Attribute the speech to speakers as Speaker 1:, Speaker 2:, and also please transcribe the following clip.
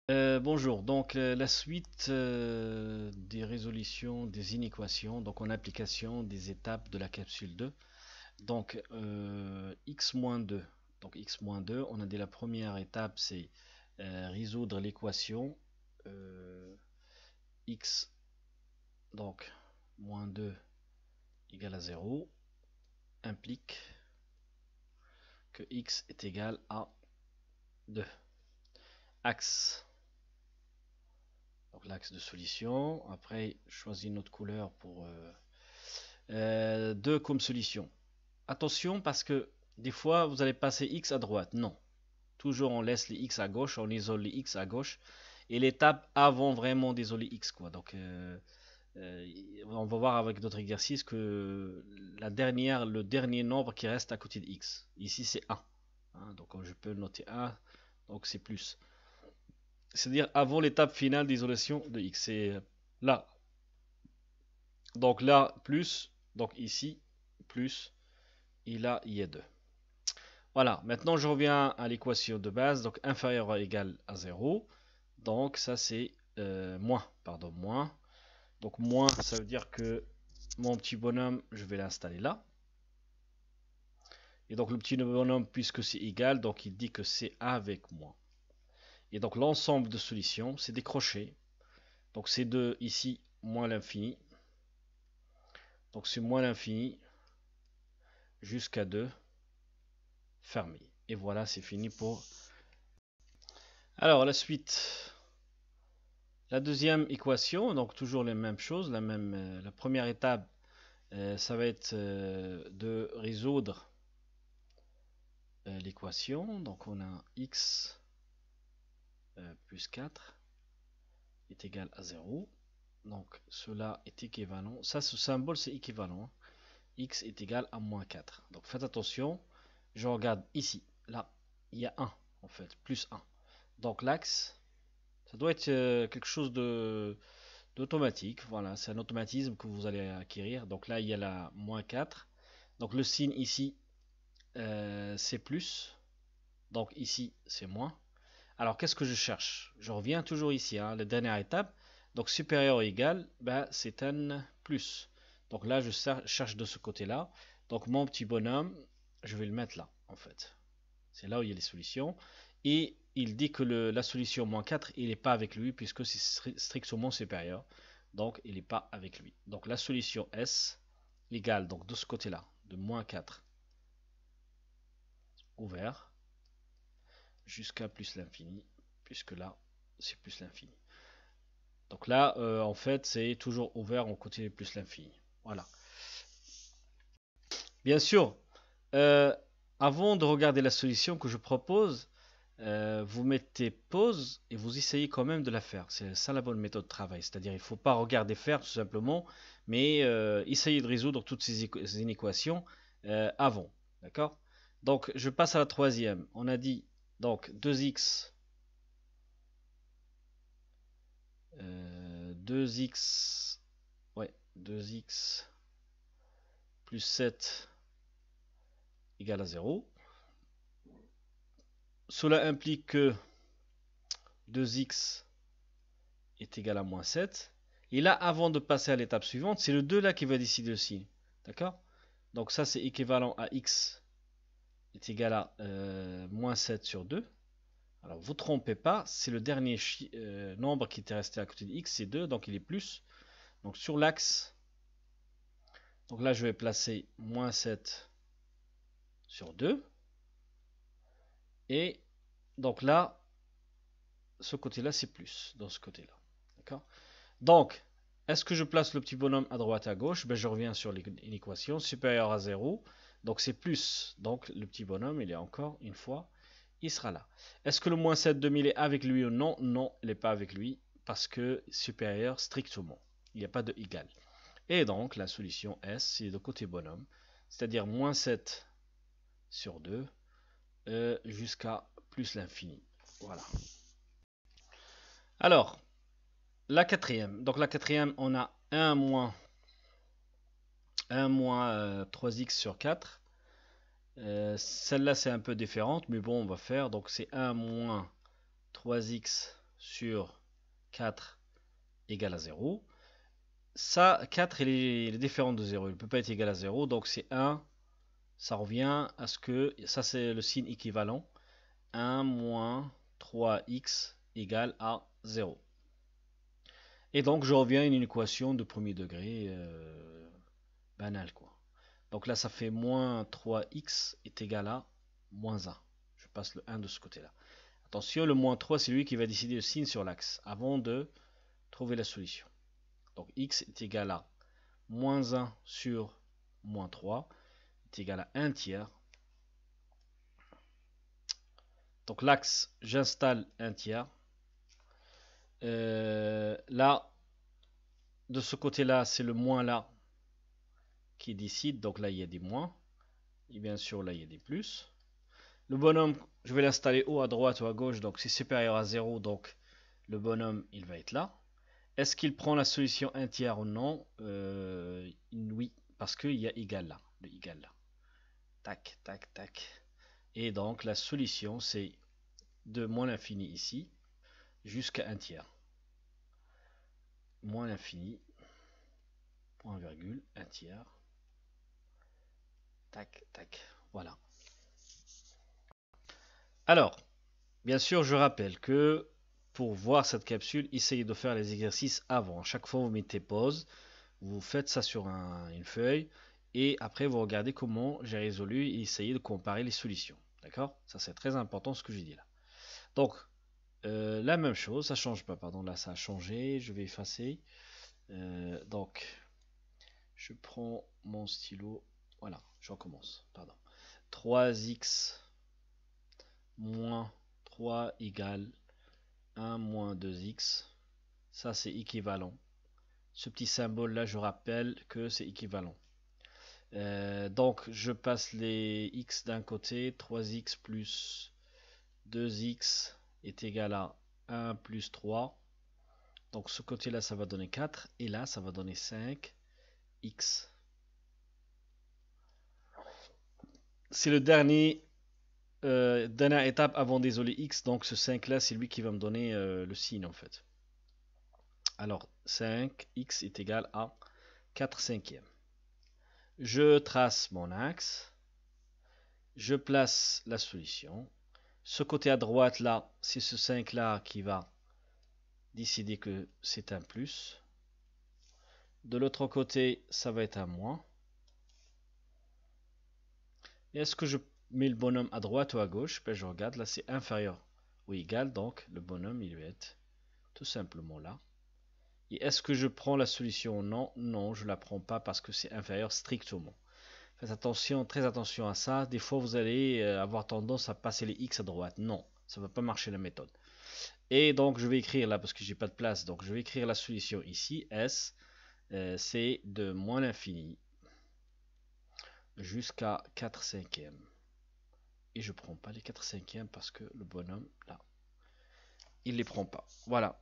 Speaker 1: Bonjour, donc la suite des résolutions des inéquations, donc en application des étapes de la capsule 2. Donc x-2, donc x-2, on a dit la première étape c'est résoudre l'équation x, donc moins 2 égale à 0, implique que x est égal à 2. Axe, donc l'axe de solution, après choisis une autre couleur pour 2 comme solution. Attention parce que des fois vous allez passer x à droite. Non. Toujours on laisse les x à gauche, on isole les x à gauche. Et l'étape avant vraiment d'isoler x quoi. Donc euh, on va voir avec d'autres exercices que le dernier nombre qui reste à côté de x. Ici c'est 1. Hein, donc je peux noter 1. Donc c'est plus. C'est-à-dire avant l'étape finale d'isolation de x. C'est là. Donc là plus. Donc ici plus. Et là il y a 2. Voilà, maintenant je reviens à l'équation de base, donc inférieur ou égal à 0. Donc ça c'est moins, pardon, moins. Donc moins, ça veut dire que mon petit bonhomme, je vais l'installer là. Et donc le petit bonhomme, puisque c'est égal, donc il dit que c'est avec moins. Et donc l'ensemble de solutions, c'est des crochets. Donc c'est de ici, moins l'infini. Donc c'est moins l'infini jusqu'à 2 fermé. Et voilà, c'est fini pour... Alors la suite... La deuxième équation, donc toujours les mêmes choses, la première étape, ça va être de résoudre l'équation. Donc on a x plus 4 est égal à 0. Donc cela est équivalent, ça ce symbole c'est équivalent, hein. X est égal à moins 4. Donc faites attention, je regarde ici, là, il y a 1 en fait, plus 1. Donc l'axe, ça doit être quelque chose d'automatique. Voilà, c'est un automatisme que vous allez acquérir. Donc là, il y a la moins 4. Donc le signe ici, c'est plus. Donc ici, c'est moins. Alors qu'est-ce que je cherche? Je reviens toujours ici, hein, la dernière étape. Donc supérieur ou égal, ben, c'est un plus. Donc là, je cherche de ce côté-là. Donc mon petit bonhomme, je vais le mettre là, en fait. C'est là où il y a les solutions. Et il dit que la solution moins 4, il n'est pas avec lui puisque c'est strictement supérieur. Donc il n'est pas avec lui. Donc la solution S égale donc de ce côté-là, de moins 4 ouvert jusqu'à plus l'infini, puisque là c'est plus l'infini. Donc là, en fait, c'est toujours ouvert en côté plus l'infini. Voilà. Bien sûr, euh, avant de regarder la solution que je propose, vous mettez pause et vous essayez quand même de la faire. C'est ça la bonne méthode de travail. C'est-à-dire, il ne faut pas regarder faire tout simplement, mais essayer de résoudre toutes ces inéquations avant. D'accord? Donc, je passe à la troisième. On a dit donc 2x, 2x, ouais, 2x plus 7 égale à 0. Cela implique que 2x est égal à moins 7. Et là, avant de passer à l'étape suivante, c'est le 2 là qui va décider le signe. D'accord? Donc ça, c'est équivalent à x est égal à moins 7 sur 2. Alors, vous ne trompez pas, c'est le dernier nombre qui était resté à côté de x, c'est 2, donc il est plus. Donc sur l'axe, donc là, je vais placer moins 7 sur 2. Et donc là, ce côté-là, c'est plus, dans ce côté-là. D'accord? Donc, est-ce que je place le petit bonhomme à droite et à gauche? Ben, je reviens sur l'équation supérieure à 0. Donc c'est plus. Donc le petit bonhomme, il est encore une fois, il sera là. Est-ce que le moins 7 2000 est avec lui ou non? Non, il n'est pas avec lui parce que supérieur strictement. Il n'y a pas de égal. Et donc la solution S, c'est de côté bonhomme. C'est-à-dire moins 7 sur 2 jusqu'à plus l'infini. Voilà. Alors, la quatrième. Donc la quatrième, on a 1 moins 3x sur 4. Celle-là, c'est un peu différente, mais bon, on va faire. Donc c'est 1 moins 3x sur 4 égale à 0. Ça, 4, il est différent de 0. Il ne peut pas être égal à 0. Donc c'est 1. Ça revient à ce que... Ça, c'est le signe équivalent. 1 moins 3x égale à 0. Et donc je reviens à une équation de premier degré banale, quoi. Donc là, ça fait moins 3x est égal à moins 1. Je passe le 1 de ce côté-là. Attention, le moins 3, c'est lui qui va décider le signe sur l'axe avant de trouver la solution. Donc x est égal à moins 1 sur moins 3 est égal à 1 tiers. Donc l'axe, j'installe 1 tiers. Là, de ce côté-là, c'est le moins là qui décide. Donc là, il y a des moins. Et bien sûr, là, il y a des plus. Le bonhomme, je vais l'installer haut à droite ou à gauche. Donc c'est supérieur à 0. Donc le bonhomme, il va être là. Est-ce qu'il prend la solution 1 tiers ou non? Oui, parce qu'il y a égal là. Le égal là. Tac, tac, tac. Et donc la solution, c'est de moins l'infini ici jusqu'à 1 tiers. Moins l'infini, point virgule, 1 tiers. Tac, tac. Voilà. Alors, bien sûr, je rappelle que pour voir cette capsule, essayez de faire les exercices avant. Chaque fois, vous mettez pause, vous faites ça sur une feuille, et après, vous regardez comment j'ai résolu et essayez de comparer les solutions. D'accord? Ça, c'est très important ce que j'ai dit là. Donc, la même chose, ça ne change pas, pardon, là, ça a changé, je vais effacer. Donc, je prends mon stylo, voilà, je recommence, pardon. 3x moins 3 égale 1 moins 2x. Ça, c'est équivalent. Ce petit symbole-là, je rappelle que c'est équivalent. Donc, je passe les x d'un côté. 3x plus 2x est égal à 1 plus 3. Donc, ce côté-là, ça va donner 4. Et là, ça va donner 5x. C'est le dernière étape avant désolé x. Donc, ce 5-là, c'est lui qui va me donner le signe, en fait. Alors, 5x est égal à 4 cinquièmes. Je trace mon axe. Je place la solution. Ce côté à droite là, c'est ce 5 là qui va décider que c'est un plus. De l'autre côté, ça va être un moins. Et est-ce que je mets le bonhomme à droite ou à gauche? Ben, je regarde, là c'est inférieur ou égal, donc le bonhomme il va être tout simplement là. Et est-ce que je prends la solution? Non, non, je ne la prends pas parce que c'est inférieur strictement. Faites attention, très attention à ça. Des fois, vous allez avoir tendance à passer les x à droite. Non, ça ne va pas marcher la méthode. Et donc, je vais écrire là parce que j'ai pas de place. Donc, je vais écrire la solution ici. S, c'est de moins l'infini jusqu'à 4 cinquièmes. Et je ne prends pas les 4 cinquièmes parce que le bonhomme, là, il ne les prend pas. Voilà.